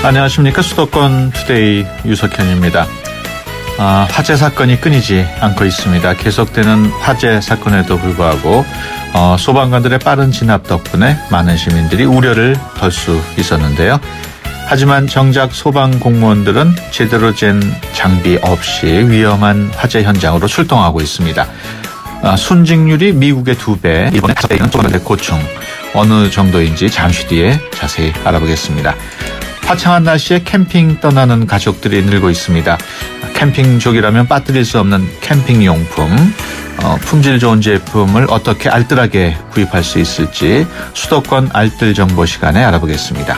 안녕하십니까. 수도권 투데이 유석현입니다. 화재 사건이 끊이지 않고 있습니다. 계속되는 화재 사건에도 불구하고 소방관들의 빠른 진압 덕분에 많은 시민들이 우려를 덜 수 있었는데요. 하지만 정작 소방 공무원들은 제대로 된 장비 없이 위험한 화재 현장으로 출동하고 있습니다. 순직률이 미국의 2배, 일본의 5배인 소방관들의 고충 어느 정도인지 잠시 뒤에 자세히 알아보겠습니다. 화창한 날씨에 캠핑 떠나는 가족들이 늘고 있습니다. 캠핑족이라면 빠뜨릴 수 없는 캠핑용품, 품질 좋은 제품을 어떻게 알뜰하게 구입할 수 있을지 수도권 알뜰 정보 시간에 알아보겠습니다.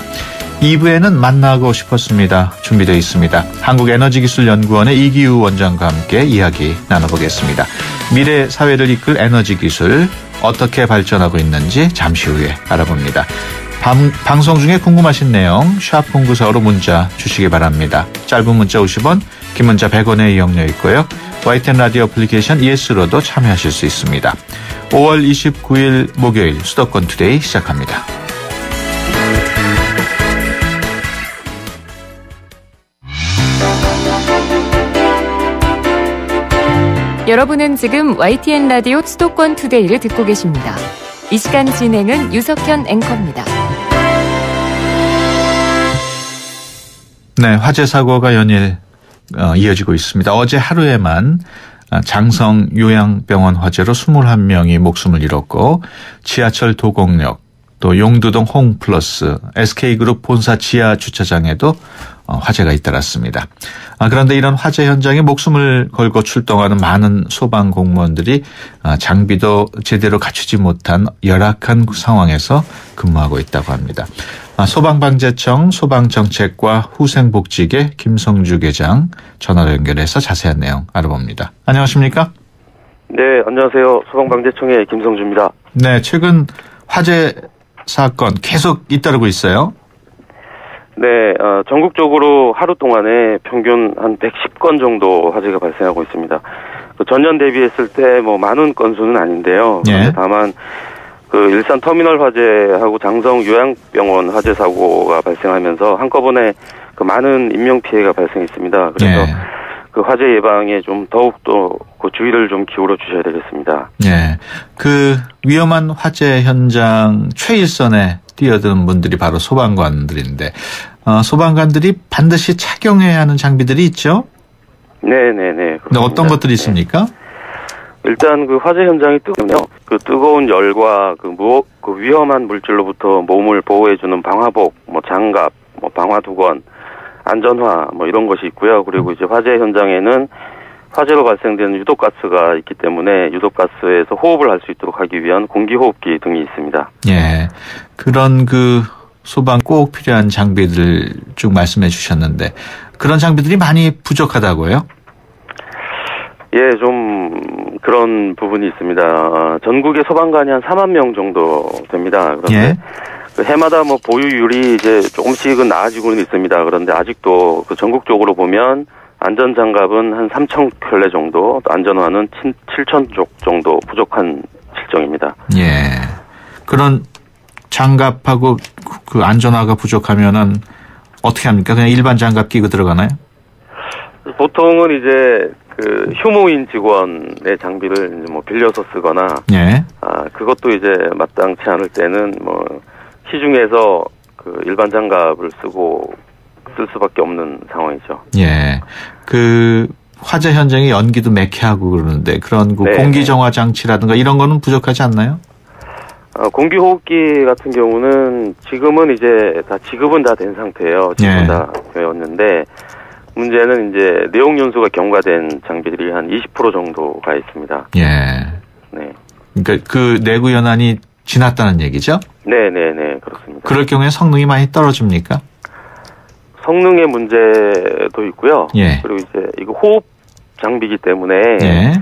2부에는 만나고 싶었습니다. 준비되어 있습니다. 한국에너지기술연구원의 이기우 원장과 함께 이야기 나눠보겠습니다. 미래 사회를 이끌 에너지기술 어떻게 발전하고 있는지 잠시 후에 알아봅니다. 방송 중에 궁금하신 내용 샵0945로 문자 주시기 바랍니다. 짧은 문자 50원, 긴 문자 100원의 이용료 있고요. YTN 라디오 애플리케이션 ES로도 참여하실 수 있습니다. 5월 29일 목요일 수도권 투데이 시작합니다. 여러분은 지금 YTN 라디오 수도권 투데이를 듣고 계십니다. 이 시간 진행은 유석현 앵커입니다. 네, 화재 사고가 연일 이어지고 있습니다. 어제 하루에만 장성 요양병원 화재로 21명이 목숨을 잃었고 지하철 도곡역 또 용두동 홍플러스 SK그룹 본사 지하 주차장에도 화재가 잇따랐습니다. 그런데 이런 화재 현장에 목숨을 걸고 출동하는 많은 소방 공무원들이 장비도 제대로 갖추지 못한 열악한 상황에서 근무하고 있다고 합니다. 소방방재청 소방정책과 후생복지계 김성주 계장 전화로 연결해서 자세한 내용 알아봅니다. 안녕하십니까? 네, 안녕하세요. 소방방재청의 김성주입니다. 네, 최근 화재 사건 계속 잇따르고 있어요. 네, 전국적으로 하루 동안에 평균 한 110건 정도 화재가 발생하고 있습니다. 전년 대비했을 때 많은 건수는 아닌데요. 예. 다만 일산 터미널 화재하고 장성 요양병원 화재 사고가 발생하면서 한꺼번에 많은 인명 피해가 발생했습니다. 그래서 예. 화재 예방에 좀 더욱더 주의를 좀 기울여 주셔야 되겠습니다. 네. 위험한 화재 현장 최일선에 뛰어드는 분들이 바로 소방관들인데, 소방관들이 반드시 착용해야 하는 장비들이 있죠? 네네네. 근데 어떤 것들이 있습니까? 일단 화재 현장이 뜨거운요. 뜨거운 열과 위험한 물질로부터 몸을 보호해주는 방화복, 장갑, 방화두건, 안전화 이런 것이 있고요. 그리고 이제 화재 현장에는 화재로 발생되는 유독가스가 있기 때문에 유독가스에서 호흡을 할 수 있도록 하기 위한 공기호흡기 등이 있습니다. 예. 그런 소방 꼭 필요한 장비들 쭉 말씀해 주셨는데 그런 장비들이 많이 부족하다고요? 예, 좀 그런 부분이 있습니다. 전국의 소방관이 한 4만 명 정도 됩니다. 그런데 예. 해마다 보유율이 이제 조금씩은 나아지고는 있습니다. 그런데 아직도 전국적으로 보면 안전장갑은 한 3,000 켤레 정도, 안전화는 7,000쪽 정도 부족한 실정입니다. 예. 그런 장갑하고 안전화가 부족하면은 어떻게 합니까? 그냥 일반 장갑 끼고 들어가나요? 보통은 이제 휴무인 직원의 장비를 이제 빌려서 쓰거나, 예. 그것도 이제 마땅치 않을 때는 시중에서 일반 장갑을 쓸 수밖에 없는 상황이죠. 예. 화재 현장에 연기도 매캐하고 그러는데 그런 공기 정화 장치라든가 이런 거는 부족하지 않나요? 공기호흡기 같은 경우는 지금은 이제 지급은 다 된 상태예요. 지금 다 되었는데 문제는 이제 내용연수가 경과된 장비들이 한 20% 정도가 있습니다. 예. 네. 그러니까 내구 연한이 지났다는 얘기죠? 네네네, 그렇습니다. 그럴 경우에 성능이 많이 떨어집니까? 성능의 문제도 있고요. 예. 그리고 이제 이거 호흡 장비이기 때문에 예.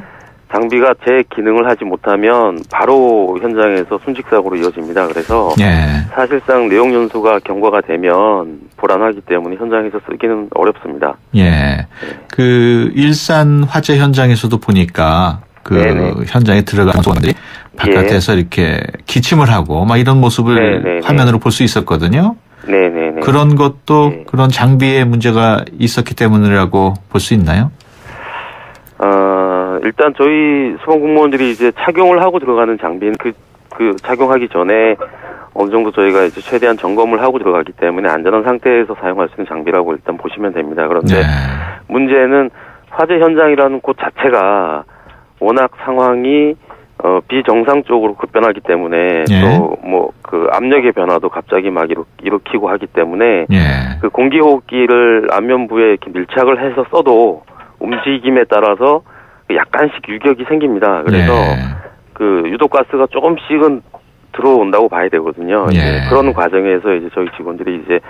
장비가 제 기능을 하지 못하면 바로 현장에서 순직사고로 이어집니다. 그래서 예. 사실상 내용연수가 경과가 되면 불안하기 때문에 현장에서 쓰기는 어렵습니다. 예. 일산 화재 현장에서도 보니까 현장에 들어가는 소방관들이 바깥에서 이렇게 기침을 하고 이런 모습을 화면으로 볼 수 있었거든요. 네네네. 그런 것도 그런 장비에 문제가 있었기 때문이라고 볼 수 있나요? 일단 저희 소방 공무원들이 이제 착용을 하고 들어가는 장비는 그 착용하기 전에 어느 정도 저희가 이제 최대한 점검을 하고 들어가기 때문에 안전한 상태에서 사용할 수 있는 장비라고 일단 보시면 됩니다. 그런데 문제는 화재 현장이라는 곳 자체가 워낙 상황이 비정상적으로 급변하기 때문에 또 뭐 그 압력의 변화도 갑자기 막 일으키고 하기 때문에 그 공기호흡기를 안면부에 이렇게 밀착을 해서 써도 움직임에 따라서 약간씩 유격이 생깁니다. 그래서 그 유독가스가 조금씩은 들어온다고 봐야 되거든요. 이제 그런 과정에서 이제 저희 직원들이 이제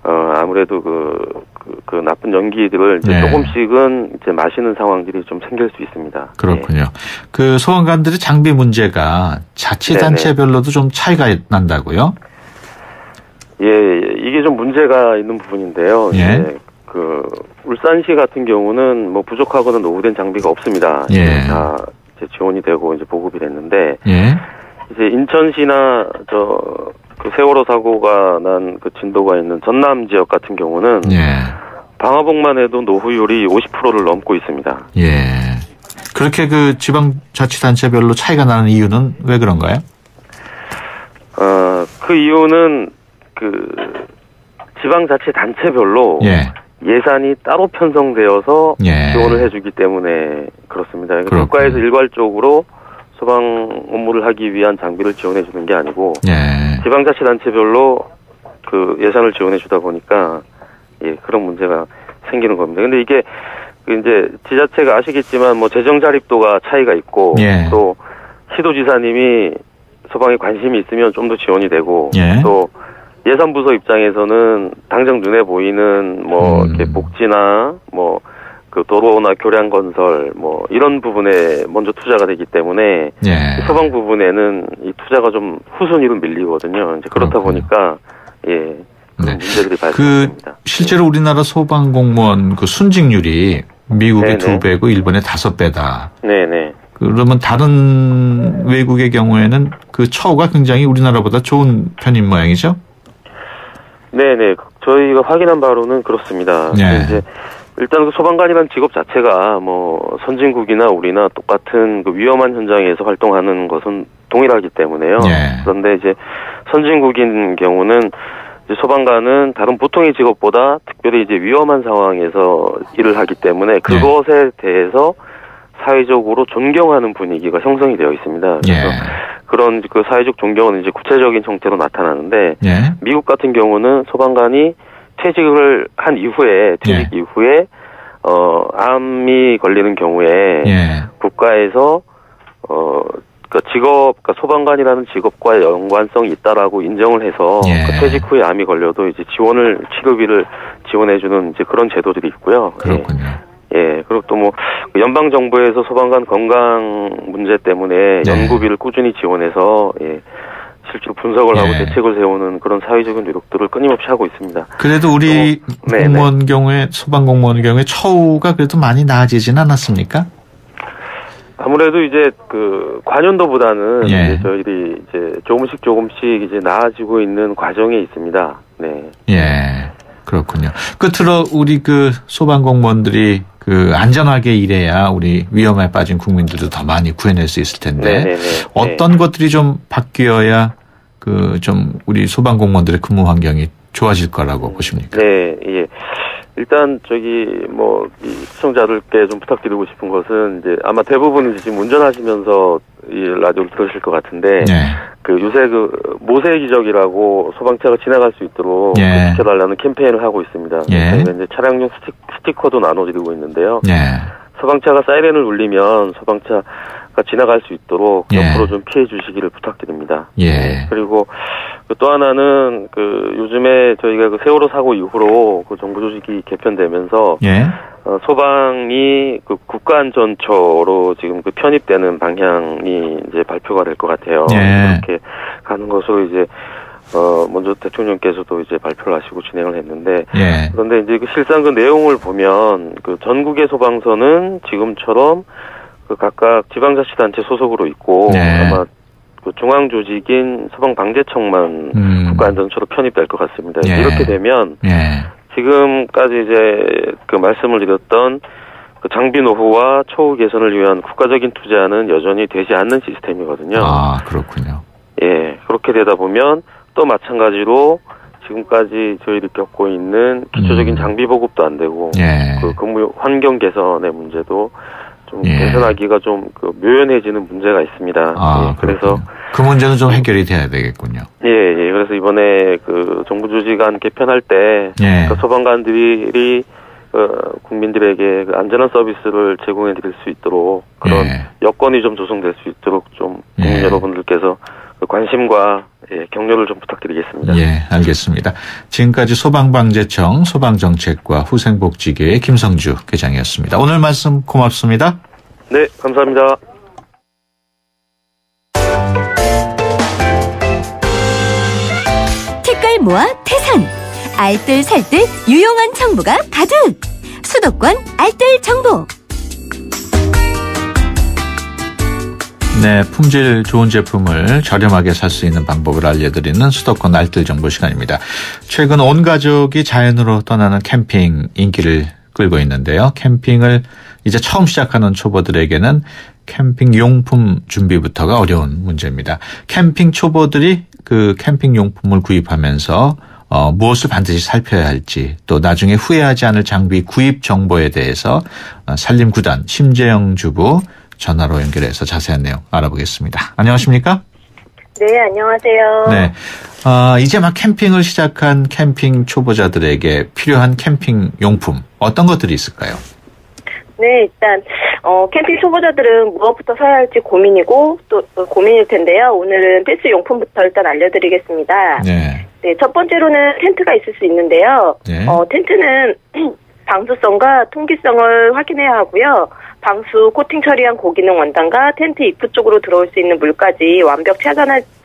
아무래도 그 나쁜 연기들을 이제 조금씩은 이제 마시는 상황들이 좀 생길 수 있습니다. 그렇군요. 그 소방관들의 장비 문제가 자치단체별로도 좀 차이가 난다고요? 예, 이게 좀 문제가 있는 부분인데요. 그 울산시 같은 경우는 뭐 부족하거나 노후된 장비가 없습니다. 다 이제 지원이 되고 이제 보급이 됐는데 이제 인천시나 그 세월호 사고가 난 그 진도가 있는 전남 지역 같은 경우는 방화복만 해도 노후율이 50%를 넘고 있습니다. 그렇게 그 지방자치단체별로 차이가 나는 이유는 왜 그런가요? 그 이유는 그 지방자치단체별로 예산이 따로 편성되어서 지원을 해주기 때문에 그렇습니다. 국가에서 일괄적으로 소방 업무를 하기 위한 장비를 지원해 주는 게 아니고 지방자치단체별로 그 예산을 지원해 주다 보니까 그런 문제가 생기는 겁니다. 근데 이게 이제 지자체가 아시겠지만 뭐 재정 자립도가 차이가 있고 또 시도지사님이 소방에 관심이 있으면 좀 더 지원이 되고 또 예산부서 입장에서는 당장 눈에 보이는 뭐 이렇게 복지나 뭐 그 도로나 교량 건설 뭐 이런 부분에 먼저 투자가 되기 때문에 소방 부분에는 이 투자가 좀 후순위로 밀리거든요. 이제 그렇다 보니까 그런 문제들이 발생합니다. 실제로 우리나라 소방 공무원 그 순직률이 미국의 2배고 일본의 5배다. 그러면 다른 외국의 경우에는 그 처우가 굉장히 우리나라보다 좋은 편인 모양이죠? 저희가 확인한 바로는 그렇습니다. 이제 일단 그 소방관이라는 직업 자체가 뭐 선진국이나 우리나 똑같은 그 위험한 현장에서 활동하는 것은 동일하기 때문에요. 그런데 이제 선진국인 경우는 이제 소방관은 다른 보통의 직업보다 특별히 이제 위험한 상황에서 일을 하기 때문에 그것에 대해서 사회적으로 존경하는 분위기가 형성이 되어 있습니다. 그래서 그런 그 사회적 존경은 이제 구체적인 형태로 나타나는데 미국 같은 경우는 소방관이 퇴직을 한 이후에 퇴직 이후에 암이 걸리는 경우에 국가에서 그러니까 소방관이라는 직업과 연관성이 있다라고 인정을 해서 그 퇴직 후에 암이 걸려도 이제 치료비를 지원해주는 이제 그런 제도들이 있고요. 그렇군요. 그리고 또 뭐 연방 정부에서 소방관 건강 문제 때문에 연구비를 꾸준히 지원해서 실제로 분석을 하고 대책을 세우는 그런 사회적인 노력들을 끊임없이 하고 있습니다. 그래도 우리 공무원 경우에 소방 공무원 경우에 처우가 그래도 많이 나아지진 않았습니까? 아무래도 이제 그 관연도보다는 이제 저희들이 이제 조금씩 이제 나아지고 있는 과정에 있습니다. 그렇군요. 끝으로 우리 그 소방 공무원들이 그 안전하게 일해야 우리 위험에 빠진 국민들도 더 많이 구해낼 수 있을 텐데 어떤 것들이 좀 바뀌어야 그 좀 우리 소방 공무원들의 근무 환경이 좋아질 거라고 보십니까? 일단 뭐 이 시청자들께 좀 부탁드리고 싶은 것은 이제 아마 대부분 지금 운전하시면서 이 라디오를 들으실 것 같은데 그 요새 그 모세 기적이라고 소방차가 지나갈 수 있도록 지켜달라는 캠페인을 하고 있습니다. 저희가 이제 차량용 스티커도 나눠드리고 있는데요. 소방차가 사이렌을 울리면 소방차가 지나갈 수 있도록 옆으로 좀 피해 주시기를 부탁드립니다. 그리고 또 하나는 그 요즘에 저희가 그 세월호 사고 이후로 그 정부 조직이 개편되면서 소방이 그 국가안전처로 지금 그 편입되는 방향이 이제 발표가 될 것 같아요. 그렇게 가는 것으로 이제 먼저 대통령께서도 이제 발표를 하시고 진행을 했는데 그런데 이제 그 실상 그 내용을 보면 그 전국의 소방서는 지금처럼 그 각각 지방자치단체 소속으로 있고 아마 그 중앙 조직인 소방방재청만 국가안전처로 편입될 것 같습니다. 예. 이렇게 되면 예. 지금까지 이제 그 말씀을 드렸던 그 장비 노후와 처우 개선을 위한 국가적인 투자는 여전히 되지 않는 시스템이거든요. 아, 그렇군요. 예, 그렇게 되다 보면 또 마찬가지로 지금까지 저희들이 겪고 있는 기초적인 장비 보급도 안 되고 예. 그 근무 환경 개선의 문제도 좀 예. 개선하기가 좀 그 묘연해지는 문제가 있습니다. 아, 예, 그래서 그 문제는 좀 해결이 돼야 되겠군요. 예, 예. 그래서 이번에 그 정부 조직안 개편할 때 예. 그 소방관들이 국민들에게 그 안전한 서비스를 제공해 드릴 수 있도록 그런 예. 여건이 좀 조성될 수 있도록 좀 국민 예. 여러분들께서 그 관심과 예, 격려를 좀 부탁드리겠습니다. 예, 알겠습니다. 지금까지 소방방재청 소방정책과 후생복지계의 김성주 계장이었습니다. 오늘 말씀 고맙습니다. 네, 감사합니다. 티끌 모아 태산, 알뜰 살뜰 유용한 정보가 가득. 수도권 알뜰 정보. 네, 품질 좋은 제품을 저렴하게 살 수 있는 방법을 알려드리는 수도권 알뜰 정보 시간입니다. 최근 온 가족이 자연으로 떠나는 캠핑 인기를 끌고 있는데요. 캠핑을 이제 처음 시작하는 초보들에게는 캠핑 용품 준비부터가 어려운 문제입니다. 캠핑 초보들이 그 캠핑 용품을 구입하면서 무엇을 반드시 살펴야 할지, 또 나중에 후회하지 않을 장비 구입 정보에 대해서 산림구단 심재영 주부 전화로 연결해서 자세한 내용 알아보겠습니다. 안녕하십니까? 네, 안녕하세요. 네. 이제 막 캠핑을 시작한 캠핑 초보자들에게 필요한 캠핑 용품 어떤 것들이 있을까요? 네, 일단 캠핑 초보자들은 무엇부터 사야 할지 고민이고 또 고민일 텐데요. 오늘은 필수 용품부터 일단 알려드리겠습니다. 네. 네, 첫 번째로는 텐트가 있을 수 있는데요. 네. 텐트는 방수성과 통기성을 확인해야 하고요. 방수, 코팅 처리한 고기능 원단과 텐트 입구 쪽으로 들어올 수 있는 물까지 완벽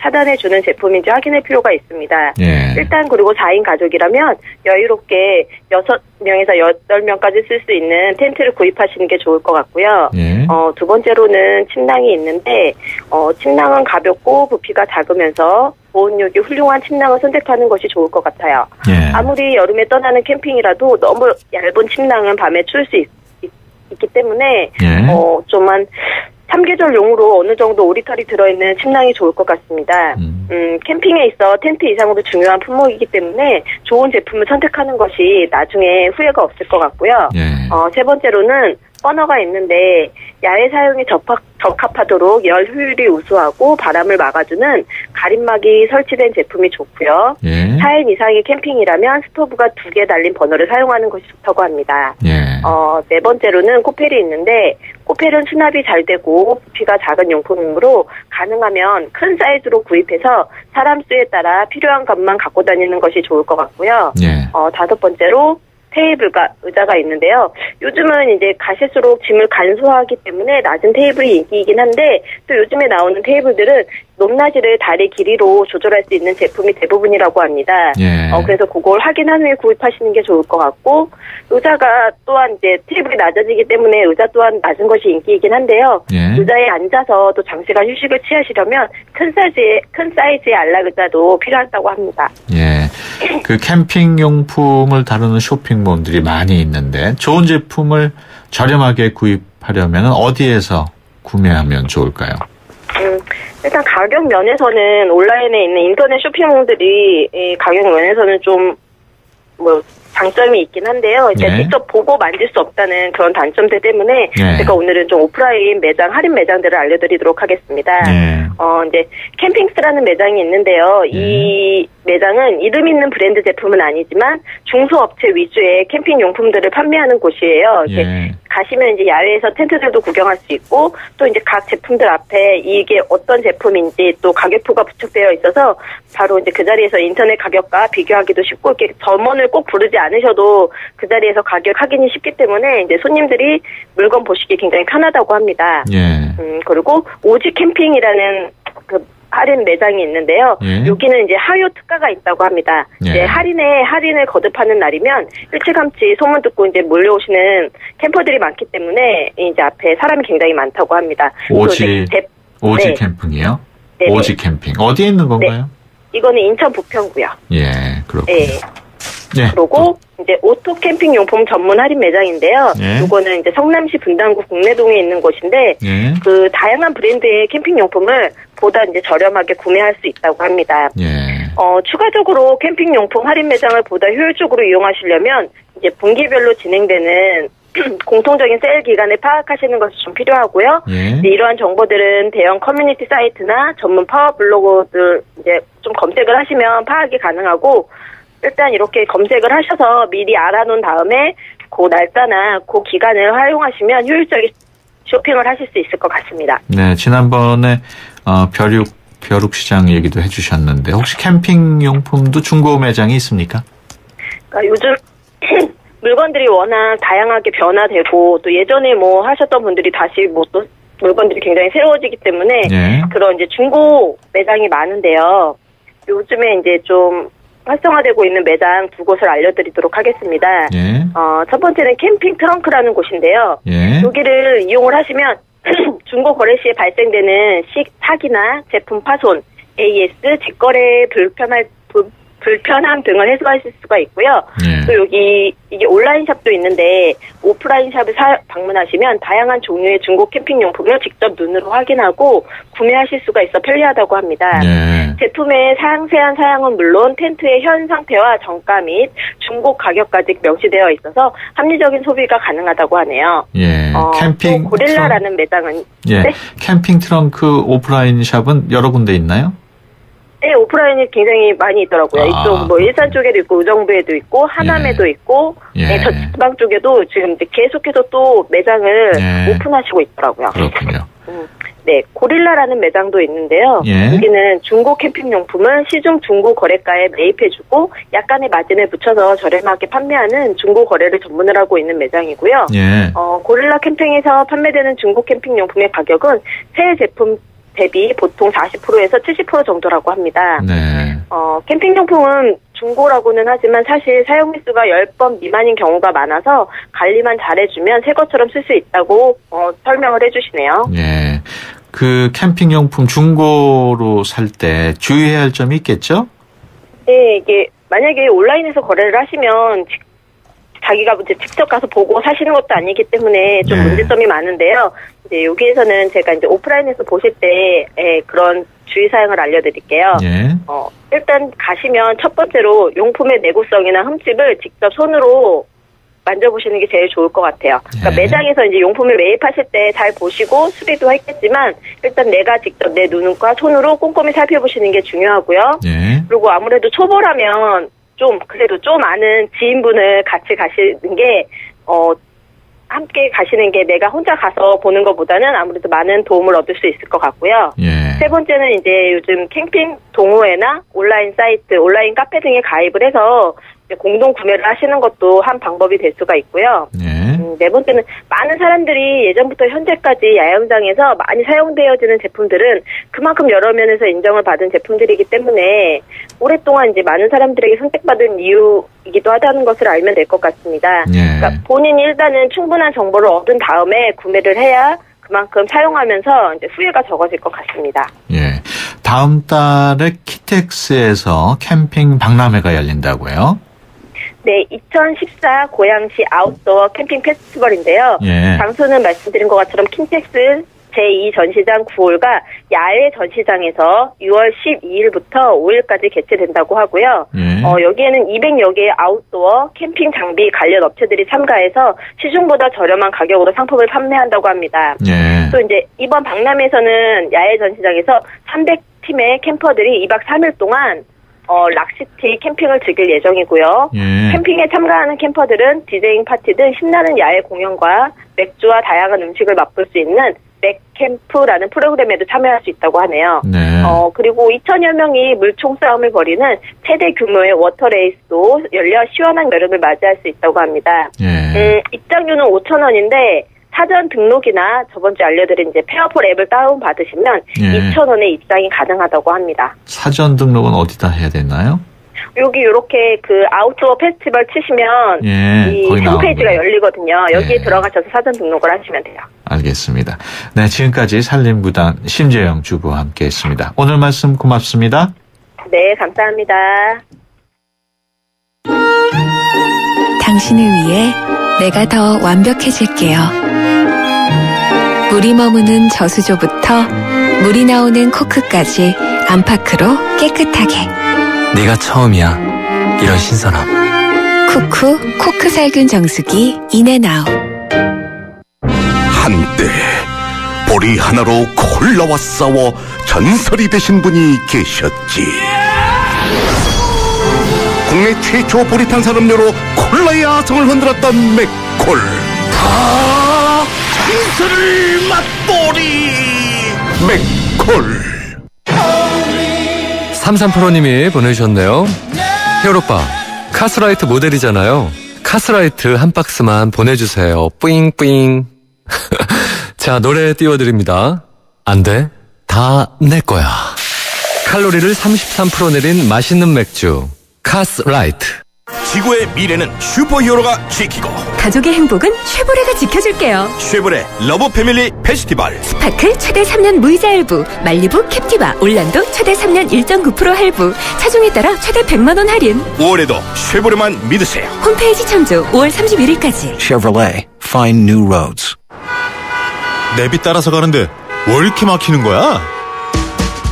차단해주는 제품인지 확인할 필요가 있습니다. 예. 일단 그리고 4인 가족이라면 여유롭게 6명에서 8명까지 쓸 수 있는 텐트를 구입하시는 게 좋을 것 같고요. 예. 두 번째로는 침낭이 있는데 침낭은 가볍고 부피가 작으면서 보온력이 훌륭한 침낭을 선택하는 것이 좋을 것 같아요. 예. 아무리 여름에 떠나는 캠핑이라도 너무 얇은 침낭은 밤에 추울 수 있기 때문에 예. 좀 한 3계절용으로 어느 정도 오리털이 들어있는 침낭이 좋을 것 같습니다. 캠핑에 있어 텐트 이상으로 중요한 품목이기 때문에 좋은 제품을 선택하는 것이 나중에 후회가 없을 것 같고요. 예. 세 번째로는 버너가 있는데 야외 사용에 적합하도록 열 효율이 우수하고 바람을 막아주는 가림막이 설치된 제품이 좋고요. 예. 4인 이상의 캠핑이라면 스토브가 2개 달린 버너를 사용하는 것이 좋다고 합니다. 예. 네 번째로는 코펠이 있는데 코펠은 수납이 잘 되고 부피가 작은 용품이므로 가능하면 큰 사이즈로 구입해서 사람 수에 따라 필요한 것만 갖고 다니는 것이 좋을 것 같고요. 예. 다섯 번째로 테이블과 의자가 있는데요. 요즘은 이제 가실수록 짐을 간소화하기 때문에 낮은 테이블이 인기이긴 한데 또 요즘에 나오는 테이블들은 높낮이를 다리 길이로 조절할 수 있는 제품이 대부분이라고 합니다. 예. 그래서 그걸 확인한 후에 구입하시는 게 좋을 것 같고 의자가 또한 이제 테이블이 낮아지기 때문에 의자 또한 낮은 것이 인기이긴 한데요. 예. 의자에 앉아서 또 장시간 휴식을 취하시려면 큰 사이즈의 안락 의자도 필요하다고 합니다. 예. 그 캠핑 용품을 다루는 쇼핑몰들이 많이 있는데 좋은 제품을 저렴하게 구입하려면 어디에서 구매하면 좋을까요? 일단 가격 면에서는 온라인에 있는 인터넷 쇼핑몰들이 이 가격 면에서는 좀 장점이 있긴 한데요. 이제 네. 직접 보고 만질 수 없다는 그런 단점들 때문에 네. 제가 오늘은 좀 오프라인 매장, 할인 매장들을 알려드리도록 하겠습니다. 네. 이제 캠핑스라는 매장이 있는데요. 이 매장은 이름 있는 브랜드 제품은 아니지만 중소업체 위주의 캠핑 용품들을 판매하는 곳이에요. 예. 가시면 이제 야외에서 텐트들도 구경할 수 있고 또 이제 각 제품들 앞에 이게 어떤 제품인지 또 가격표가 부착되어 있어서 바로 이제 그 자리에서 인터넷 가격과 비교하기도 쉽고 이렇게 점원을 꼭 부르지 않으셔도 그 자리에서 가격 확인이 쉽기 때문에 이제 손님들이 물건 보시기 굉장히 편하다고 합니다. 예. 그리고 오지 캠핑이라는 그 할인 매장이 있는데요. 예. 여기는 이제 하요 특가가 있다고 합니다. 예. 이제 할인을 거듭하는 날이면 일찌감치 소문 듣고 이제 몰려오시는 캠퍼들이 많기 때문에 이제 앞에 사람이 굉장히 많다고 합니다. 오지 네. 캠핑이요? 네네. 오지 캠핑. 어디에 있는 건가요? 이거는 인천 부평구요. 예, 그렇군요. 예. 예. 그리고 이제 오토 캠핑 용품 전문 할인 매장인데요. 예. 이거는 이제 성남시 분당구 국내동에 있는 곳인데 예. 그 다양한 브랜드의 캠핑 용품을 보다 이제 저렴하게 구매할 수 있다고 합니다. 예. 추가적으로 캠핑 용품 할인 매장을 보다 효율적으로 이용하시려면 이제 분기별로 진행되는 공통적인 세일 기간을 파악하시는 것이 좀 필요하고요. 예. 이러한 정보들은 대형 커뮤니티 사이트나 전문 파워 블로거들 이제 좀 검색을 하시면 파악이 가능하고 일단 이렇게 검색을 하셔서 미리 알아놓은 다음에 그 날짜나 그 기간을 활용하시면 효율적인 쇼핑을 하실 수 있을 것 같습니다. 네, 지난번에 벼룩 시장 얘기도 해주셨는데 혹시 캠핑 용품도 중고 매장이 있습니까? 그러니까 요즘 물건들이 워낙 다양하게 변화되고 또 예전에 뭐 하셨던 분들이 다시 뭐 또 물건들이 굉장히 새로워지기 때문에 예. 그런 이제 중고 매장이 많은데요. 요즘에 이제 좀 활성화되고 있는 매장 두 곳을 알려드리도록 하겠습니다. 예. 첫 번째는 캠핑 트렁크라는 곳인데요. 예. 여기를 이용을 하시면 중고 거래 시에 발생되는 사기나 제품 파손, AS, 직거래 불편함 등을 해소하실 수가 있고요. 예. 또 이게 온라인 샵도 있는데 오프라인 샵을 방문하시면 다양한 종류의 중고 캠핑 용품을 직접 눈으로 확인하고 구매하실 수가 있어 편리하다고 합니다. 예. 제품의 상세한 사양은 물론 텐트의 현 상태와 정가 및 중고 가격까지 명시되어 있어서 합리적인 소비가 가능하다고 하네요. 예. 캠핑 또 고릴라라는 매장은 예. 네? 캠핑 트렁크 오프라인 샵은 여러 군데 있나요? 네, 오프라인이 굉장히 많이 있더라고요. 이쪽 뭐 일산 쪽에도 있고 의정부에도 있고 하남에도 있고 네, 저 지방 쪽에도 지금 이제 계속해서 또 매장을 오픈하시고 있더라고요. 그렇군요. 네, 고릴라라는 매장도 있는데요. 여기는 중고 캠핑 용품을 시중 중고 거래가에 매입해주고 약간의 마진을 붙여서 저렴하게 판매하는 중고 거래를 전문을 하고 있는 매장이고요. 고릴라 캠핑에서 판매되는 중고 캠핑 용품의 가격은 새 제품 대비 보통 40%에서 70% 정도라고 합니다. 네. 캠핑용품은 중고라고는 하지만 사실 사용 횟수가 10번 미만인 경우가 많아서 관리만 잘해주면 새 것처럼 쓸 수 있다고 설명을 해주시네요. 네. 그 캠핑용품 중고로 살 때 주의해야 할 점이 있겠죠? 네, 이게 만약에 온라인에서 거래를 하시면 자기가 이제 직접 가서 보고 사시는 것도 아니기 때문에 좀 문제점이 많은데요. 이제 여기에서는 제가 이제 오프라인에서 보실 때 그런 주의사항을 알려드릴게요. 일단 가시면 첫 번째로 용품의 내구성이나 흠집을 직접 손으로 만져보시는 게 제일 좋을 것 같아요. 그러니까 매장에서 이제 용품을 매입하실 때 잘 보시고 수리도 했겠지만 일단 내가 직접 내 눈과 손으로 꼼꼼히 살펴보시는 게 중요하고요. 그리고 아무래도 초보라면 그래도 좀 아는 지인분을 같이 가시는 게, 함께 가시는 게 내가 혼자 가서 보는 것보다는 아무래도 많은 도움을 얻을 수 있을 것 같고요. 세 번째는 이제 요즘 캠핑 동호회나 온라인 사이트, 온라인 카페 등에 가입을 해서 공동 구매를 하시는 것도 한 방법이 될 수가 있고요. 네 번째는 많은 사람들이 예전부터 현재까지 야영장에서 많이 사용되어지는 제품들은 그만큼 여러 면에서 인정을 받은 제품들이기 때문에 오랫동안 이제 많은 사람들에게 선택받은 이유이기도 하다는 것을 알면 될 것 같습니다. 그러니까 본인이 일단은 충분한 정보를 얻은 다음에 구매를 해야 그만큼 사용하면서 이제 후회가 적어질 것 같습니다. 다음 달에 키텍스에서 캠핑 박람회가 열린다고요? 네, 2014 고양시 아웃도어 캠핑 페스티벌인데요. 장소는 말씀드린 것처럼 킨텍스 제2전시장 9홀과 야외 전시장에서 6월 12일부터 5일까지 개최된다고 하고요. 여기에는 200여 개의 아웃도어 캠핑 장비 관련 업체들이 참가해서 시중보다 저렴한 가격으로 상품을 판매한다고 합니다. 또 이제 이번 박람회에서는 야외 전시장에서 300팀의 캠퍼들이 2박 3일 동안 락시티 캠핑을 즐길 예정이고요. 캠핑에 참가하는 캠퍼들은 디제잉 파티 등 신나는 야외 공연과 맥주와 다양한 음식을 맛볼 수 있는 맥캠프라는 프로그램에도 참여할 수 있다고 하네요. 그리고 2,000여 명이 물총 싸움을 벌이는 최대 규모의 워터레이스도 열려 시원한 여름을 맞이할 수 있다고 합니다. 입장료는 5,000원인데 사전 등록이나 저번 주에 알려드린 이제 페어폴 앱을 다운받으시면 2,000원에 입장이 가능하다고 합니다. 사전 등록은 어디다 해야 되나요? 여기 이렇게 그 아웃도어 페스티벌 치시면 이 홈페이지가 열리거든요. 여기에 들어가셔서 사전 등록을 하시면 돼요. 알겠습니다. 네, 지금까지 산림구단 심재영 주부와 함께했습니다. 오늘 말씀 고맙습니다. 네, 감사합니다. 당신을 위해 내가 더 완벽해질게요. 물이 머무는 저수조부터 물이 나오는 코크까지 안파크로 깨끗하게. 네가 처음이야. 이런 신선함. 쿠쿠 코크 살균 정수기 인앤아웃. 한때 보리 하나로 콜라와 싸워 전설이 되신 분이 계셨지. 국내 최초 보리탄 산업료로 콜라의 아성을 흔들었던 맥콜. 전설을 맛보리 맥콜. 33%님이 보내주셨네요. 히어로빠, 카스라이트 모델이잖아요. 카스라이트 한 박스만 보내주세요. 뿌잉뿌잉. 자, 노래 띄워드립니다. 안 돼, 다 내 거야. 칼로리를 33% 내린 맛있는 맥주 카스라이트. 지구의 미래는 슈퍼히어로가 지키고 가족의 행복은 쉐보레가 지켜줄게요. 쉐보레 러브 패밀리 페스티벌. 스파클 최대 3년 무이자 할부, 말리부 캡티바 올란도 최대 3년 1.9% 할부, 차종에 따라 최대 100만원 할인. 5월에도 쉐보레만 믿으세요. 홈페이지 참조 5월 31일까지. Chevrolet, find new roads. 내비 따라서 가는데 왜 이렇게 막히는 거야?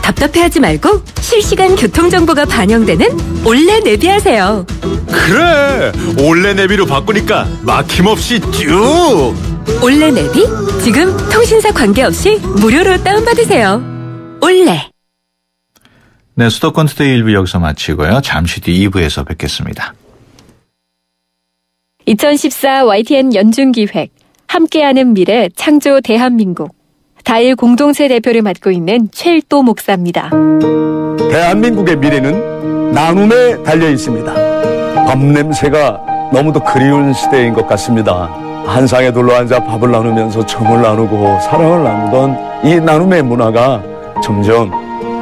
답답해하지 말고 실시간 교통정보가 반영되는 올레 내비하세요. 그래, 올레 내비로 바꾸니까 막힘없이 쭉. 올레 내비 지금 통신사 관계없이 무료로 다운받으세요. 올레. 네, 수도권 투데이 1부 여기서 마치고요. 잠시 뒤 2부에서 뵙겠습니다. 2014 YTN 연중기획 함께하는 미래 창조 대한민국. 다일 공동체 대표를 맡고 있는 최일도 목사입니다. 대한민국의 미래는 나눔에 달려 있습니다. 밥 냄새가 너무도 그리운 시대인 것 같습니다. 한 상에 둘러앉아 밥을 나누면서 정을 나누고 사랑을 나누던 이 나눔의 문화가 점점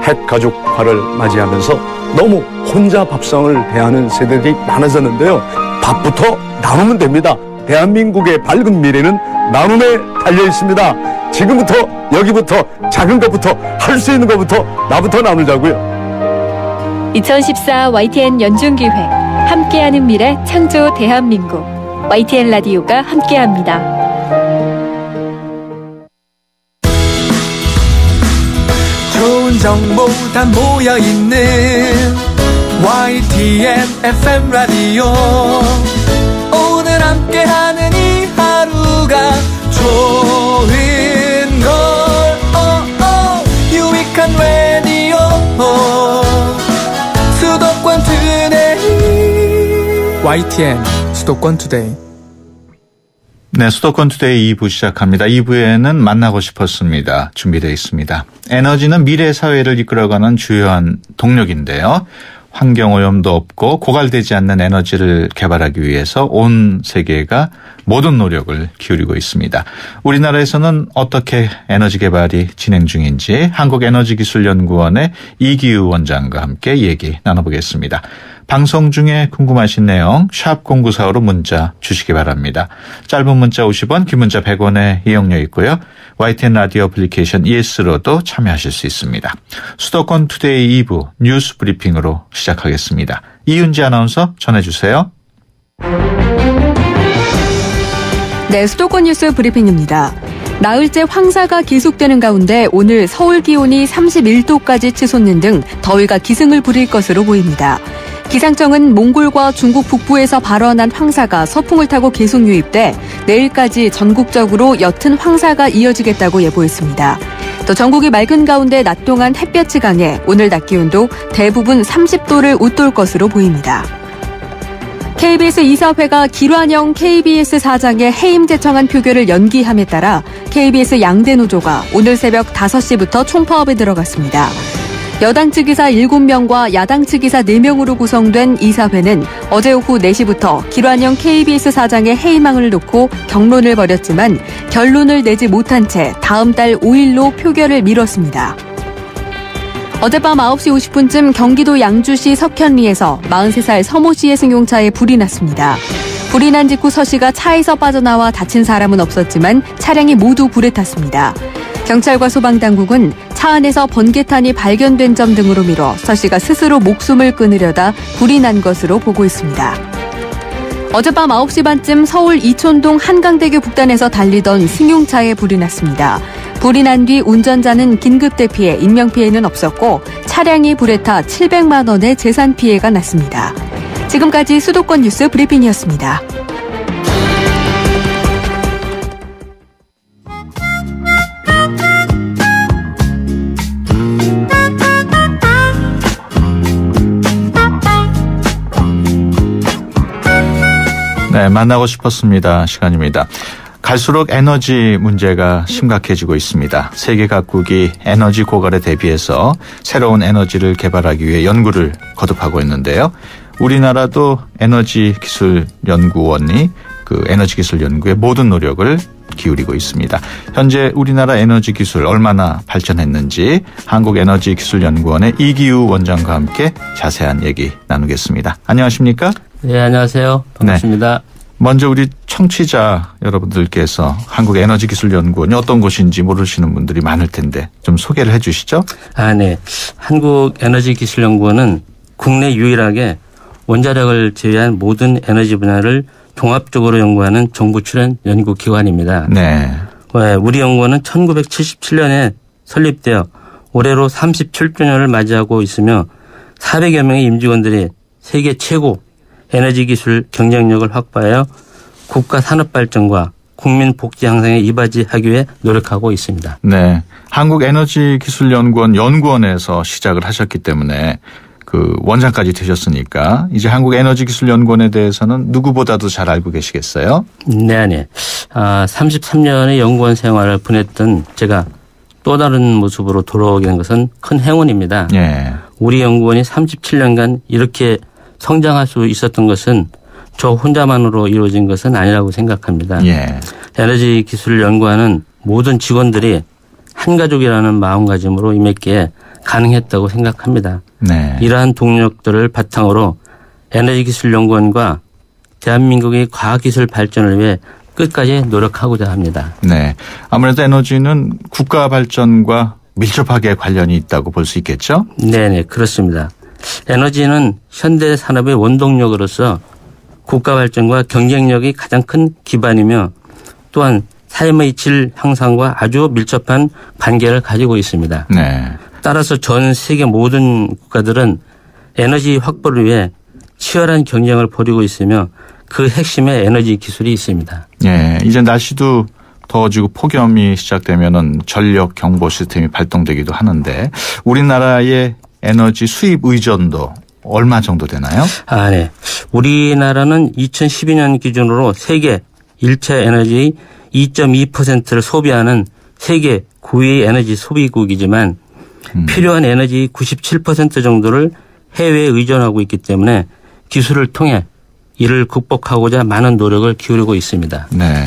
핵가족화를 맞이하면서 너무 혼자 밥상을 대하는 세대들이 많아졌는데요. 밥부터 나누면 됩니다. 대한민국의 밝은 미래는 나눔에 달려 있습니다. 지금부터 여기부터 작은 것부터 할 수 있는 것부터 나부터 나누자고요. 2014 YTN 연중기획 함께하는 미래 창조 대한민국. YTN 라디오가 함께합니다. 좋은 정보 다 모여있는 YTN FM 라디오. 오늘 함께하는 이 하루가 좋은 걸 유익한 라디오 수도권 투데이. YTN 수도권 투데이. 네, 수도권 투데이 2부 시작합니다. 2부에는 만나고 싶었습니다. 준비되어 있습니다. 에너지는 미래 사회를 이끌어가는 주요한 동력인데요. 환경오염도 없고 고갈되지 않는 에너지를 개발하기 위해서 온 세계가 모든 노력을 기울이고 있습니다. 우리나라에서는 어떻게 에너지 개발이 진행 중인지 한국에너지기술연구원의 이기우 원장과 함께 얘기 나눠보겠습니다. 방송 중에 궁금하신 내용 샵 0945로 문자 주시기 바랍니다. 짧은 문자 50원, 긴 문자 100원의 이용료 있고요. YTN 라디오 애플리케이션 ES로도 참여하실 수 있습니다. 수도권 투데이 2부 뉴스 브리핑으로 시작하겠습니다. 이윤지 아나운서 전해주세요. 네, 수도권 뉴스 브리핑입니다. 나흘째 황사가 계속되는 가운데 오늘 서울 기온이 31도까지 치솟는 등 더위가 기승을 부릴 것으로 보입니다. 기상청은 몽골과 중국 북부에서 발원한 황사가 서풍을 타고 계속 유입돼 내일까지 전국적으로 옅은 황사가 이어지겠다고 예보했습니다. 또 전국이 맑은 가운데 낮 동안 햇볕이 강해 오늘 낮 기온도 대부분 30도를 웃돌 것으로 보입니다. KBS 이사회가 길환영 KBS 사장의 해임 제청안 표결을 연기함에 따라 KBS 양대 노조가 오늘 새벽 5시부터 총파업에 들어갔습니다. 여당 측 이사 7명과 야당 측 이사 4명으로 구성된 이사회는 어제 오후 4시부터 길환영 KBS 사장의 해임안을 놓고 경론을 벌였지만 결론을 내지 못한 채 다음 달 5일로 표결을 미뤘습니다. 어젯밤 9시 50분쯤 경기도 양주시 석현리에서 43살 서모 씨의 승용차에 불이 났습니다. 불이 난 직후 서 씨가 차에서 빠져나와 다친 사람은 없었지만 차량이 모두 불에 탔습니다. 경찰과 소방당국은 차 안에서 번개탄이 발견된 점 등으로 미뤄 서 씨가 스스로 목숨을 끊으려다 불이 난 것으로 보고 있습니다. 어젯밤 9시 반쯤 서울 이촌동 한강대교 북단에서 달리던 승용차에 불이 났습니다. 불이 난 뒤 운전자는 긴급 대피해 인명피해는 없었고 차량이 불에 타 700만 원의 재산 피해가 났습니다. 지금까지 수도권 뉴스 브리핑이었습니다. 네, 만나고 싶었습니다. 시간입니다. 갈수록 에너지 문제가 심각해지고 있습니다. 세계 각국이 에너지 고갈에 대비해서 새로운 에너지를 개발하기 위해 연구를 거듭하고 있는데요. 우리나라도 에너지기술연구원이 그 에너지기술 연구에 모든 노력을 기울이고 있습니다. 현재 우리나라 에너지 기술 얼마나 발전했는지 한국에너지기술연구원의 이기우 원장과 함께 자세한 얘기 나누겠습니다. 안녕하십니까? 네, 안녕하세요. 반갑습니다. 네. 먼저 우리 청취자 여러분들께서 한국에너지기술연구원이 어떤 곳인지 모르시는 분들이 많을 텐데 좀 소개를 해 주시죠. 네. 한국에너지기술연구원은 국내 유일하게 원자력을 제외한 모든 에너지 분야를 종합적으로 연구하는 정부 출연 연구기관입니다. 네. 우리 연구원은 1977년에 설립되어 올해로 37주년을 맞이하고 있으며 400여 명의 임직원들이 세계 최고 에너지 기술 경쟁력을 확보하여 국가 산업 발전과 국민 복지 향상에 이바지하기 위해 노력하고 있습니다. 네. 한국에너지기술연구원 연구원에서 시작을 하셨기 때문에 그 원장까지 되셨으니까 이제 한국에너지기술연구원에 대해서는 누구보다도 잘 알고 계시겠어요? 네. 33년의 연구원 생활을 보냈던 제가 또 다른 모습으로 돌아오게 된 것은 큰 행운입니다. 네. 우리 연구원이 37년간 이렇게 성장할 수 있었던 것은 저 혼자만으로 이루어진 것은 아니라고 생각합니다. 예. 에너지기술연구원은 모든 직원들이 한 가족이라는 마음가짐으로 임했기에 가능했다고 생각합니다. 네. 이러한 동력들을 바탕으로 에너지기술연구원과 대한민국의 과학기술 발전을 위해 끝까지 노력하고자 합니다. 네. 아무래도 에너지는 국가 발전과 밀접하게 관련이 있다고 볼 수 있겠죠? 네, 그렇습니다. 에너지는 현대 산업의 원동력으로서 국가 발전과 경쟁력이 가장 큰 기반이며 또한 삶의 질 향상과 아주 밀접한 관계를 가지고 있습니다. 네. 따라서 전 세계 모든 국가들은 에너지 확보를 위해 치열한 경쟁을 벌이고 있으며 그 핵심에 에너지 기술이 있습니다. 네. 이제 날씨도 더워지고 폭염이 시작되면은 전력 경보 시스템이 발동되기도 하는데 우리나라의 에너지 수입 의존도 얼마 정도 되나요? 네. 우리나라는 2012년 기준으로 세계 일체 에너지 2.2%를 소비하는 세계 9위 에너지 소비국이지만 필요한 에너지 97% 정도를 해외에 의존하고 있기 때문에 기술을 통해 이를 극복하고자 많은 노력을 기울이고 있습니다. 네.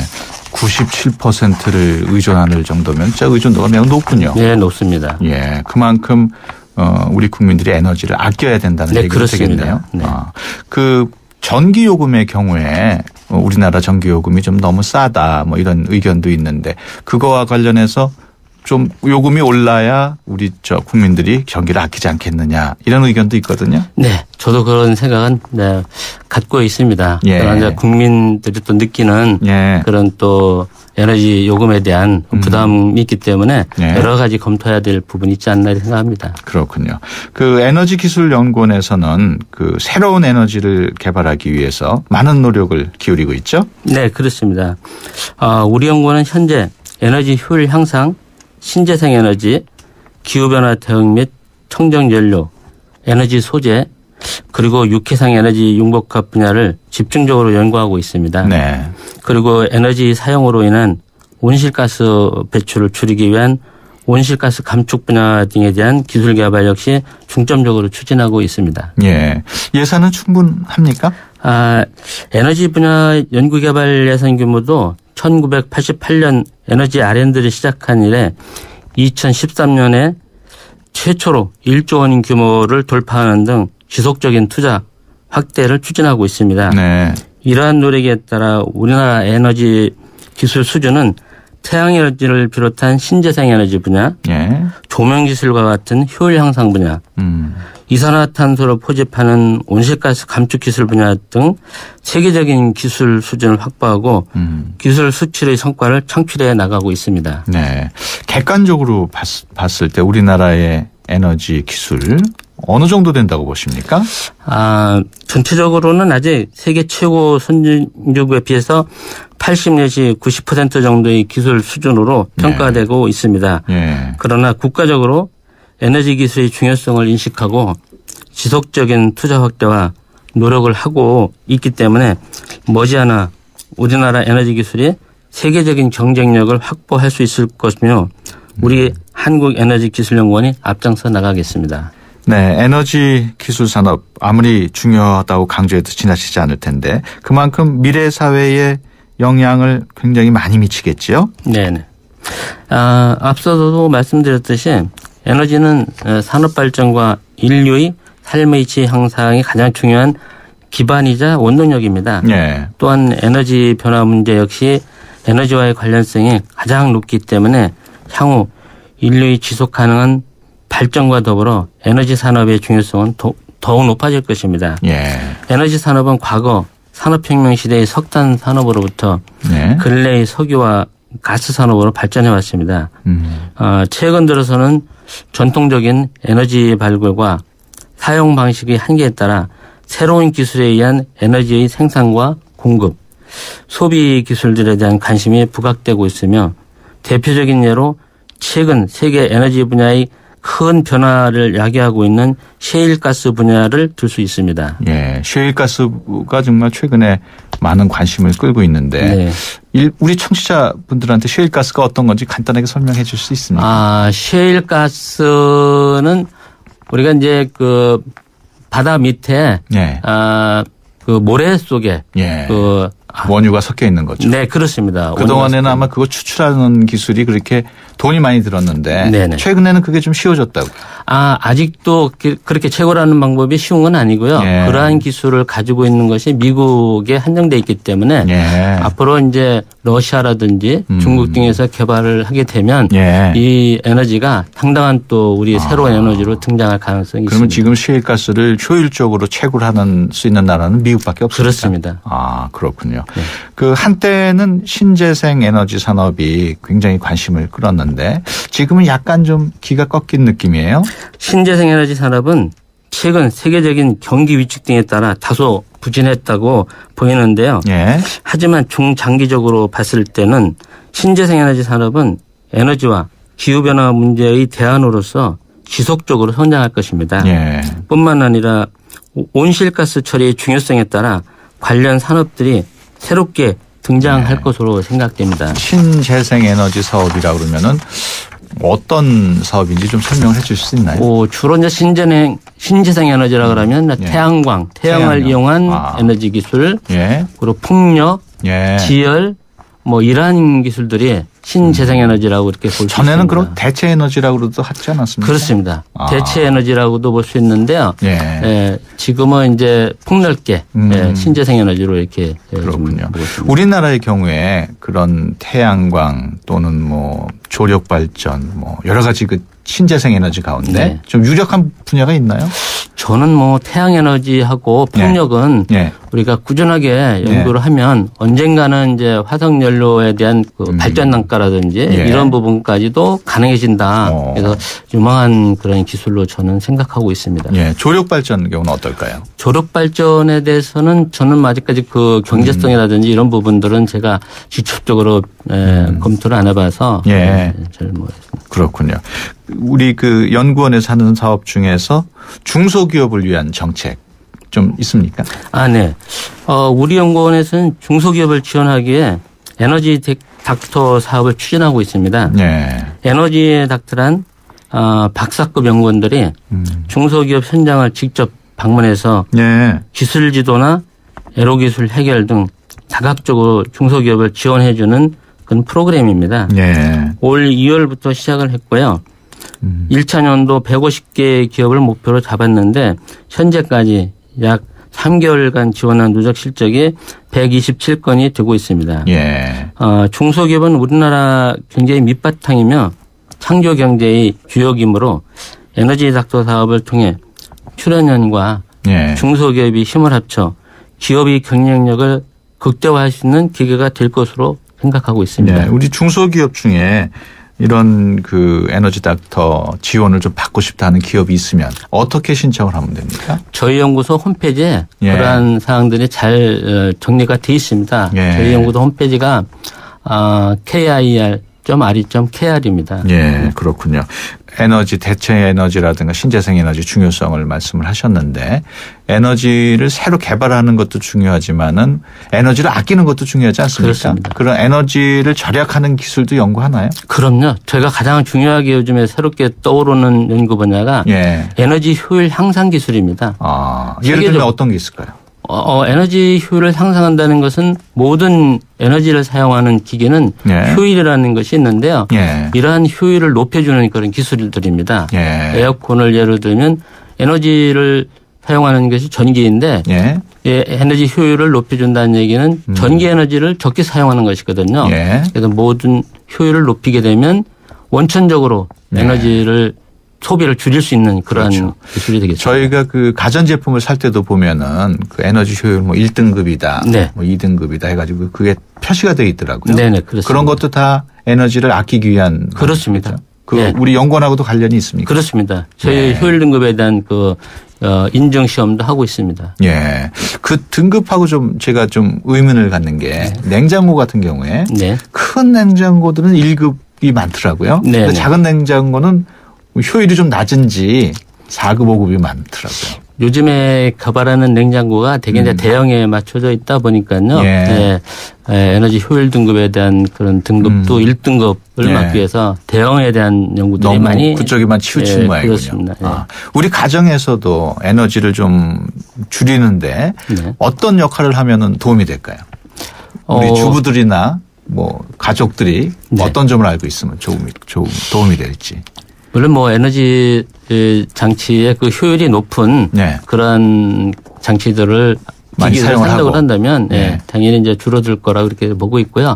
97%를 의존하는 정도면 진짜 의존도가 매우 높군요. 네, 높습니다. 예. 그만큼 우리 국민들이 에너지를 아껴야 된다는 얘기가 되겠네요. 네. 그 전기 요금의 경우에 우리나라 전기 요금이 좀 너무 싸다 뭐 이런 의견도 있는데 그거와 관련해서 좀 요금이 올라야 우리 국민들이 전기를 아끼지 않겠느냐 이런 의견도 있거든요. 네, 저도 그런 생각은 갖고 있습니다. 예. 그러나 국민들이 또 느끼는 예. 그런 또 에너지 요금에 대한 부담이 있기 때문에 예. 여러 가지 검토해야 될 부분이 있지 않나 생각합니다. 그렇군요. 그 에너지기술연구원에서는 그 새로운 에너지를 개발하기 위해서 많은 노력을 기울이고 있죠? 네, 그렇습니다. 우리 연구원은 현재 에너지 효율 향상, 신재생 에너지, 기후변화 대응 및 청정연료, 에너지 소재, 그리고 육해상 에너지 융복합 분야를 집중적으로 연구하고 있습니다. 네. 그리고 에너지 사용으로 인한 온실가스 배출을 줄이기 위한 온실가스 감축 분야 등에 대한 기술 개발 역시 중점적으로 추진하고 있습니다. 예. 예산은 충분합니까? 에너지 분야 연구 개발 예산 규모도 1988년 에너지 R&D를 시작한 이래 2013년에 최초로 1조 원 규모를 돌파하는 등 지속적인 투자 확대를 추진하고 있습니다. 네. 이러한 노력에 따라 우리나라 에너지 기술 수준은 태양에너지를 비롯한 신재생에너지 분야, 예. 조명기술과 같은 효율 향상 분야, 이산화탄소를 포집하는 온실가스 감축 기술 분야 등 세계적인 기술 수준을 확보하고 기술 수출의 성과를 창출해 나가고 있습니다. 네, 객관적으로 봤을 때 우리나라의 에너지 기술 어느 정도 된다고 보십니까? 전체적으로는 아직 세계 최고 선진국에 비해서 80 내지 90% 정도의 기술 수준으로 평가되고 있습니다. 그러나 국가적으로 에너지 기술의 중요성을 인식하고 지속적인 투자 확대와 노력을 하고 있기 때문에 머지않아 우리나라 에너지 기술이 세계적인 경쟁력을 확보할 수 있을 것이며 우리 한국에너지기술연구원이 앞장서 나가겠습니다. 네, 에너지 기술 산업 아무리 중요하다고 강조해도 지나치지 않을 텐데 그만큼 미래 사회에 영향을 굉장히 많이 미치겠지요? 네. 앞서도 말씀드렸듯이 에너지는 산업 발전과 인류의 삶의 질 향상이 가장 중요한 기반이자 원동력입니다. 네. 또한 에너지 변화 문제 역시 에너지와의 관련성이 가장 높기 때문에 향후 인류의 지속 가능한 발전과 더불어 에너지 산업의 중요성은 더욱 높아질 것입니다. 예. 에너지 산업은 과거 산업혁명 시대의 석탄 산업으로부터 근래의 석유와 가스 산업으로 발전해 왔습니다. 최근 들어서는 전통적인 에너지 발굴과 사용 방식의 한계에 따라 새로운 기술에 의한 에너지의 생산과 공급, 소비 기술들에 대한 관심이 부각되고 있으며 대표적인 예로 최근 세계 에너지 분야의 큰 변화를 야기하고 있는 셰일가스 분야를 들 수 있습니다. 예, 셰일가스가 정말 최근에 많은 관심을 끌고 있는데 우리 청취자분들한테 셰일가스가 어떤 건지 간단하게 설명해 줄 수 있습니까? 셰일가스는 우리가 이제 그 바다 밑에 그 모래 속에 원유가 섞여 있는 거죠. 네, 그렇습니다. 그동안에는 아마 그거 추출하는 기술이 그렇게 돈이 많이 들었는데 최근에는 그게 좀 쉬워졌다고. 아직도 그렇게 채굴하는 방법이 쉬운 건 아니고요. 그러한 기술을 가지고 있는 것이 미국에 한정돼 있기 때문에 앞으로 이제 러시아라든지 중국 등에서 개발을 하게 되면 이 에너지가 상당한 또 우리 새로운 에너지로 등장할 가능성이 그러면 있습니다. 지금 셰일가스를 효율적으로 채굴하는 수 있는 나라는 미국밖에 없습니다. 그렇습니다. 그렇군요. 그 한때는 신재생 에너지 산업이 굉장히 관심을 끌었는데 지금은 약간 좀 기가 꺾인 느낌이에요. 신재생 에너지 산업은 최근 세계적인 경기 위축 등에 따라 다소 부진했다고 보이는데요. 하지만 중장기적으로 봤을 때는 신재생 에너지 산업은 에너지와 기후변화 문제의 대안으로서 지속적으로 성장할 것입니다. 뿐만 아니라 온실가스 처리의 중요성에 따라 관련 산업들이 새롭게 등장할 것으로 생각됩니다. 신재생 에너지 사업이라 그러면은 어떤 사업인지 좀 설명을 해 주실 수 있나요? 주로 이제 신재생 에너지라 그러면 태양광, 태양을 이용한 에너지 기술, 그리고 풍력, 지열, 뭐 이러한 기술들이 신재생에너지라고 이렇게 볼 수 있습니다. 전에는 그럼 대체 에너지라고도 하지 않았습니까? 그렇습니다. 대체 에너지라고도 볼 수 있는데요. 지금은 이제 폭넓게 신재생에너지로 이렇게 그렇군요. 우리나라의 경우에 그런 태양광 또는 뭐 조력 발전 뭐 여러 가지 그 신재생 에너지 가운데 좀 유력한 분야가 있나요? 저는 뭐 태양에너지하고 풍력은 우리가 꾸준하게 연구를 하면 언젠가는 이제 화석 연료에 대한 그 발전 단가라든지 이런 부분까지도 가능해진다. 그래서 유망한 그런 기술로 저는 생각하고 있습니다. 조력 발전 경우는 어떨까요? 조력 발전에 대해서는 저는 아직까지 그 경제성이라든지 이런 부분들은 제가 직접적으로 검토를 안 해봐서 잘 모르겠습니다. 그렇군요. 우리 그 연구원에서 하는 사업 중에서 중소기업을 위한 정책 좀 있습니까? 네. 우리 연구원에서는 중소기업을 지원하기에 에너지 닥터 사업을 추진하고 있습니다. 에너지 닥터란 박사급 연구원들이 중소기업 현장을 직접 방문해서 기술 지도나 애로 기술 해결 등 다각적으로 중소기업을 지원해 주는 그런 프로그램입니다. 올 2월부터 시작을 했고요. 1차 년도 150개 기업을 목표로 잡았는데 현재까지 약 3개월간 지원한 누적 실적이 127건이 되고 있습니다. 예. 중소기업은 우리나라 경제의 밑바탕이며 창조 경제의 주역이므로 에너지 닥터 사업을 통해 출연연과 예. 중소기업이 힘을 합쳐 기업의 경쟁력을 극대화할 수 있는 기회가 될 것으로 생각하고 있습니다. 예. 우리 중소기업 중에 이런 그 에너지 닥터 지원을 좀 받고 싶다 하는 기업이 있으면 어떻게 신청을 하면 됩니까? 저희 연구소 홈페이지에 예. 그러한 사항들이 잘 정리가 돼 있습니다. 예. 저희 연구소 홈페이지가 KIR.RE.KR입니다. 예, 그렇군요. 에너지, 대체 에너지라든가 신재생 에너지 중요성을 말씀을 하셨는데 에너지를 새로 개발하는 것도 중요하지만은 에너지를 아끼는 것도 중요하지 않습니까? 그렇습니다. 그런 에너지를 절약하는 기술도 연구하나요? 그럼요. 저희가 가장 중요하게 요즘에 새롭게 떠오르는 연구 분야가 예. 에너지 효율 향상 기술입니다. 예를 들면 어떤 게 있을까요? 에너지 효율을 향상한다는 것은 모든 에너지를 사용하는 기계는 예. 효율이라는 것이 있는데요. 예. 이러한 효율을 높여주는 그런 기술들입니다. 예. 에어컨을 예를 들면 에너지를 사용하는 것이 전기인데 예. 에너지 효율을 높여준다는 얘기는 전기 에너지를 적게 사용하는 것이거든요. 예. 그래서 모든 효율을 높이게 되면 원천적으로 에너지를 소비를 줄일 수 있는 그런 그렇죠. 기술이 되겠습니다. 저희가 그 가전제품을 살 때도 보면은 그 에너지 효율 뭐 1등급이다, 네. 뭐 2등급이다 해가지고 그게 표시가 되어 있더라고요. 네네, 그렇습니다. 그런 것도 다 에너지를 아끼기 위한. 그렇습니다. 거죠? 그 네. 우리 연구원하고도 관련이 있습니까? 그렇습니다. 저희 네. 효율 등급에 대한 그 인증 시험도 하고 있습니다. 예. 그 등급하고 좀 제가 좀 의문을 갖는 게 냉장고 같은 경우에 네. 큰 냉장고들은 1급이 많더라고요. 네. 근데 작은 냉장고는 효율이 좀 낮은지 4급, 5급이 많더라고요. 요즘에 개발하는 냉장고가 되게 이제 대형에 맞춰져 있다 보니까요. 예. 에너지 효율 등급에 대한 그런 등급도 1등급을 막기 위해서 대형에 대한 연구들이 너무 많이 그쪽에만 치우친 모양이군요. 그렇습니다. 우리 가정에서도 에너지를 좀 줄이는데 어떤 역할을 하면 도움이 될까요? 우리 주부들이나 뭐 가족들이 어떤 점을 알고 있으면 도움이 될지. 물론 뭐 에너지 장치의 그 효율이 높은 그런 장치들을 많이 사용을 산다고 하고. 한다면 당연히 이제 줄어들 거라 그렇게 보고 있고요.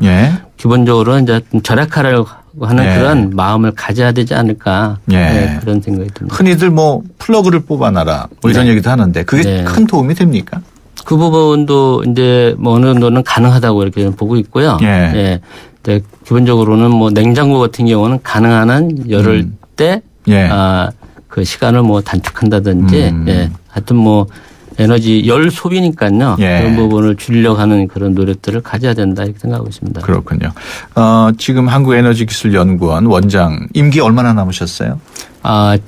기본적으로 이제 좀 절약하려고 하는 그런 마음을 가져야 되지 않을까 그런 생각이 듭니다. 흔히들 뭐 플러그를 뽑아놔라 뭐 이런 얘기도 하는데 그게 큰 도움이 됩니까? 그 부분도 이제 뭐 어느 정도는 가능하다고 이렇게 보고 있고요. 기본적으로는 뭐 냉장고 같은 경우는 가능한 한 열을 때 그 시간을 뭐 단축한다든지 하여튼 뭐 에너지 열 소비니까요. 그런 부분을 줄이려고 하는 그런 노력들을 가져야 된다 이렇게 생각하고 있습니다. 그렇군요. 지금 한국에너지기술연구원 원장 임기 얼마나 남으셨어요?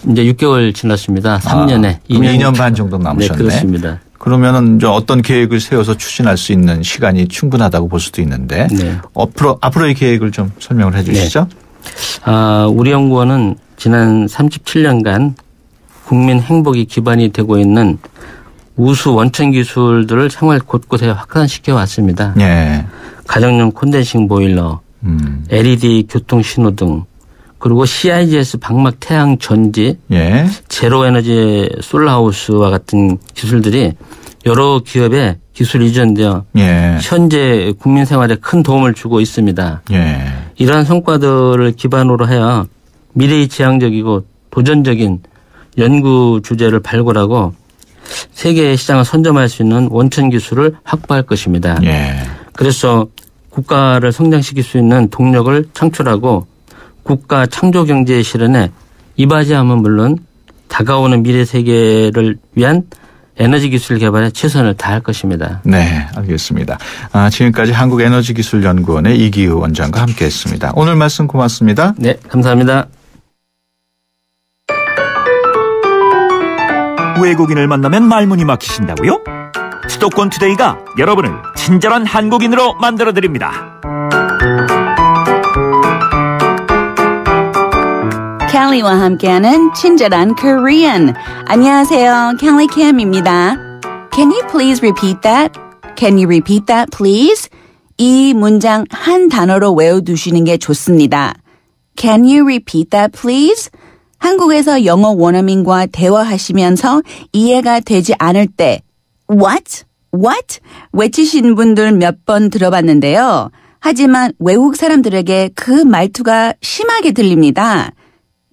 이제 6개월 지났습니다. 3년에. 2년 반 정도 남으셨네. 네, 그렇습니다. 그러면은 이제 어떤 계획을 세워서 추진할 수 있는 시간이 충분하다고 볼 수도 있는데 앞으로의 계획을 좀 설명을 해 주시죠. 우리 연구원은 지난 37년간 국민 행복이 기반이 되고 있는 우수 원천 기술들을 생활 곳곳에 확산시켜 왔습니다. 가정용 콘덴싱 보일러, LED 교통 신호등, 그리고 CIGS 방막 태양 전지, 제로 에너지 솔라하우스와 같은 기술들이 여러 기업에 기술 이전되어 현재 국민 생활에 큰 도움을 주고 있습니다. 이러한 성과들을 기반으로 하여 미래의 지향적이고 도전적인 연구 주제를 발굴하고 세계 시장을 선점할 수 있는 원천 기술을 확보할 것입니다. 그래서 국가를 성장시킬 수 있는 동력을 창출하고 국가 창조 경제의 실현에 이바지함은 물론 다가오는 미래 세계를 위한 에너지 기술 개발에 최선을 다할 것입니다. 네, 알겠습니다. 지금까지 한국에너지기술연구원의 이기우 원장과 함께했습니다. 오늘 말씀 고맙습니다. 네, 감사합니다. 외국인을 만나면 말문이 막히신다고요? 수도권 투데이가 여러분을 친절한 한국인으로 만들어드립니다. 켈리와 함께하는 친절한 Korean. 안녕하세요. 켈리 캠입니다. Can you please repeat that? Can you repeat that, please? 이 문장 한 단어로 외워두시는 게 좋습니다. Can you repeat that, please? 한국에서 영어 원어민과 대화하시면서 이해가 되지 않을 때 What? What? 외치신 분들 몇 번 들어봤는데요. 하지만 외국 사람들에게 그 말투가 심하게 들립니다.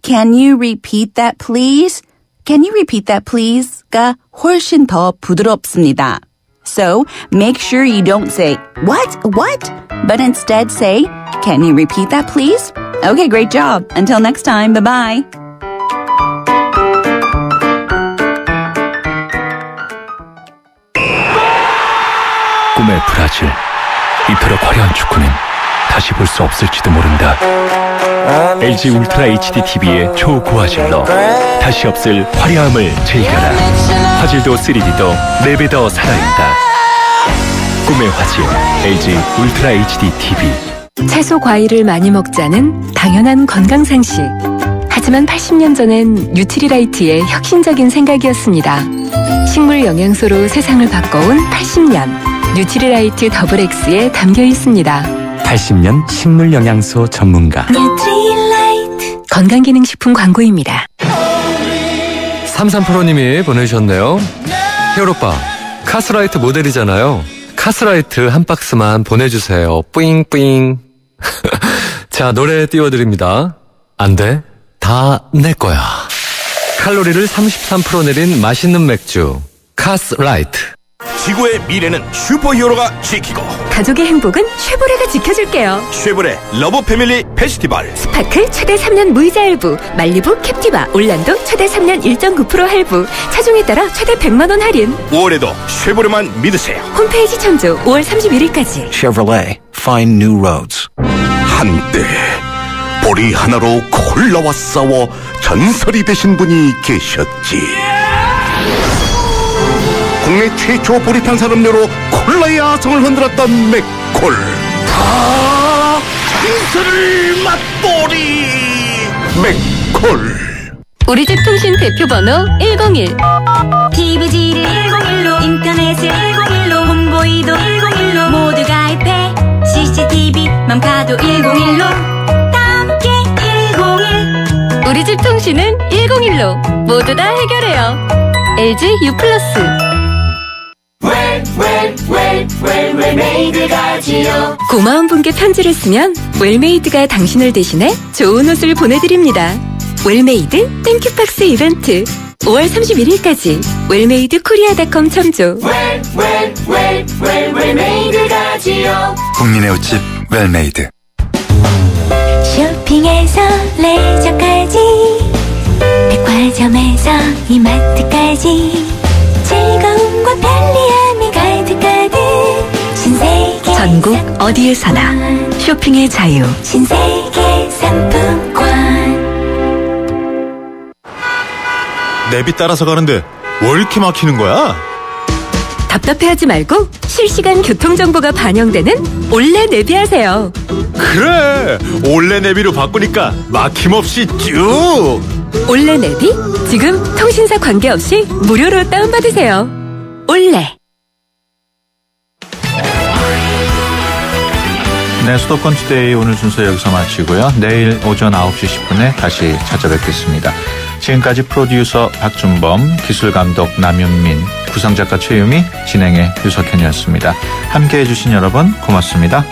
Can you repeat that please? Can you repeat that please?가 훨씬 더 부드럽습니다. So, make sure you don't say, what? But instead say, can you repeat that please? Okay, great job. Until next time, bye-bye. 꿈의 브라질. 이토록 화려한 축구는 다시 볼 수 없을지도 모른다. LG 울트라 HD TV의 초고화질로 다시 없을 화려함을 즐겨라. 화질도 3D도 4배 더 살아있다. 꿈의 화질 LG 울트라 HD TV. 채소 과일을 많이 먹자는 당연한 건강상식. 하지만 80년 전엔 뉴트리라이트의 혁신적인 생각이었습니다. 식물 영양소로 세상을 바꿔온 80년 뉴트리라이트 더블 X에 담겨 있습니다. 80년 식물 영양소 전문가. 뉴트리라이트 건강기능식품 광고입니다. 33%님이 보내주셨네요. 히어로빠, 카스라이트 모델이잖아요. 카스라이트 한 박스만 보내주세요. 뿌잉뿌잉. 자, 노래 띄워드립니다. 안 돼. 다 내 거야. 칼로리를 33% 내린 맛있는 맥주. 카스라이트. 지구의 미래는 슈퍼히어로가 지키고 가족의 행복은 쉐보레가 지켜줄게요. 쉐보레 러브 패밀리 페스티벌. 스파클 최대 3년 무이자 할부, 말리부 캡티바 올란도 최대 3년 1.9% 할부, 차종에 따라 최대 100만 원 할인. 5월에도 쉐보레만 믿으세요. 홈페이지 참조 5월 31일까지. Chevrolet, find new roads. 한때 보리 하나로 콜라와 싸워 전설이 되신 분이 계셨지. 국내 최초 보리 탄산음료로 콜라의 아성을 흔들었던 맥콜. 다 전설을 맛보리 맥콜. 우리 집 통신 대표번호 101. TV지를 101로, 인터넷을 101로, 홍보이도 101로, 모두 가입해. CCTV만 봐도 101로, 함께 101. 우리 집 통신은 101로 모두 다 해결해요. LG U+. 웰메이드가지요. 고마운 분께 편지를 쓰면 웰메이드가 당신을 대신해 좋은 옷을 보내드립니다. 웰메이드 땡큐박스 이벤트 5월 31일까지 웰메이드 코리아닷컴 참조. 웰메이드가지요. 국민의 옷집 웰메이드. 쇼핑에서 레저까지, 백화점에서 이마트까지, 즐거움과 편리함이 가득가득 신세계 전국 어디에서나 쇼핑의 자유. 신세계 상품권. 내비 따라서 가는데 왜 이렇게 막히는 거야? 답답해하지 말고 실시간 교통정보가 반영되는 올레 내비하세요. 그래, 올레 내비로 바꾸니까 막힘없이 쭉. 올레 내비 지금 통신사 관계없이 무료로 다운받으세요. 올레. 네, 수도권 투데이 오늘 순서 여기서 마치고요. 내일 오전 9시 10분에 다시 찾아뵙겠습니다. 지금까지 프로듀서 박준범, 기술감독 남윤민, 구성작가 최유미, 진행의 유석현이었습니다. 함께해 주신 여러분 고맙습니다.